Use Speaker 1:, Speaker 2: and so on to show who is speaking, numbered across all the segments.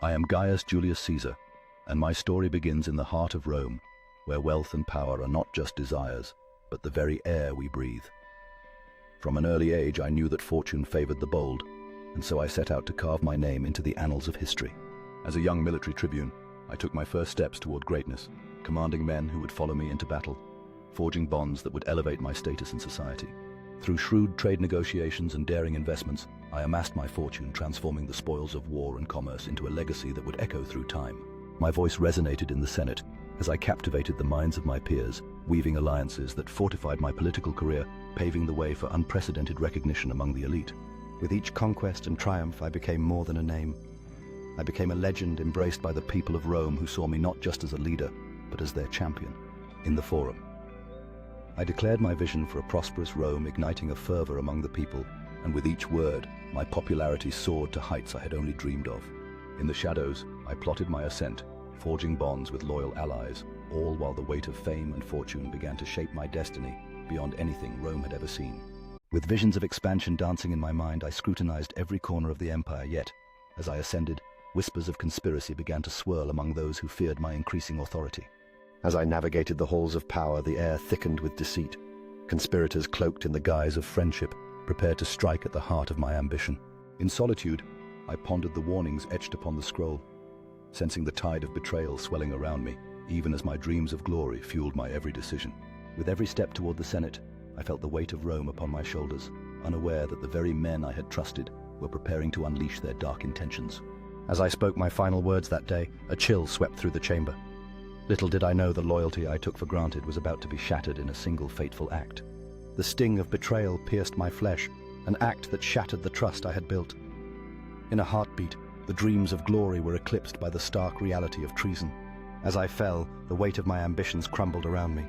Speaker 1: I am Gaius Julius Caesar, and my story begins in the heart of Rome, where wealth and power are not just desires, but the very air we breathe. From an early age, I knew that fortune favored the bold, and so I set out to carve my name into the annals of history. As a young military tribune, I took my first steps toward greatness, commanding men who would follow me into battle, forging bonds that would elevate my status in society. Through shrewd trade negotiations and daring investments, I amassed my fortune, transforming the spoils of war and commerce into a legacy that would echo through time. My voice resonated in the Senate as I captivated the minds of my peers, weaving alliances that fortified my political career, paving the way for unprecedented recognition among the elite.
Speaker 2: With each conquest and triumph, I became more than a name. I became a legend embraced by the people of Rome, who saw me not just as a leader, but as their champion. In the Forum, I declared my vision for a prosperous Rome, igniting a fervor among the people, and with each word, my popularity soared to heights I had only dreamed of. In the shadows, I plotted my ascent, forging bonds with loyal allies, all while the weight of fame and fortune began to shape my destiny beyond anything Rome had ever seen. With visions of expansion dancing in my mind, I scrutinized every corner of the empire, yet, as I ascended, whispers of conspiracy began to swirl among those who feared my increasing authority. As I navigated the halls of power, the air thickened with deceit. Conspirators cloaked in the guise of friendship, prepared to strike at the heart of my ambition. In solitude, I pondered the warnings etched upon the scroll, sensing the tide of betrayal swelling around me, even as my dreams of glory fueled my every decision. With every step toward the Senate, I felt the weight of Rome upon my shoulders, unaware that the very men I had trusted were preparing to unleash their dark intentions. As I spoke my final words that day, a chill swept through the chamber. Little did I know the loyalty I took for granted was about to be shattered in a single fateful act. The sting of betrayal pierced my flesh, an act that shattered the trust I had built. In a heartbeat, the dreams of glory were eclipsed by the stark reality of treason. As I fell, the weight of my ambitions crumbled around me.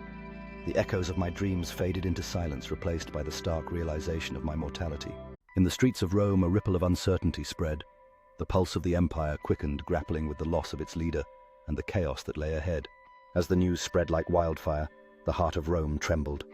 Speaker 2: The echoes of my dreams faded into silence, replaced by the stark realization of my mortality. In the streets of Rome, a ripple of uncertainty spread. The pulse of the empire quickened, grappling with the loss of its leader and the chaos that lay ahead. As the news spread like wildfire, the heart of Rome trembled.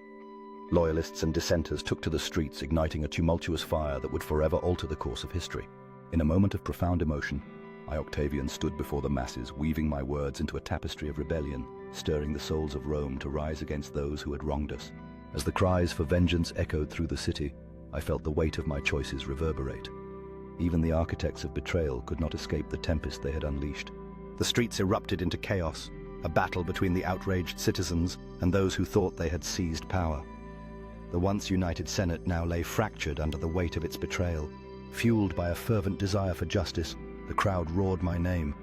Speaker 2: Loyalists and dissenters took to the streets, igniting a tumultuous fire that would forever alter the course of history. In a moment of profound emotion, I, Octavian, stood before the masses, weaving my words into a tapestry of rebellion, stirring the souls of Rome to rise against those who had wronged us. As the cries for vengeance echoed through the city, I felt the weight of my choices reverberate. Even the architects of betrayal could not escape the tempest they had unleashed. The streets erupted into chaos, a battle between the outraged citizens and those who thought they had seized power. The once united Senate now lay fractured under the weight of its betrayal. Fueled by a fervent desire for justice, the crowd roared my name,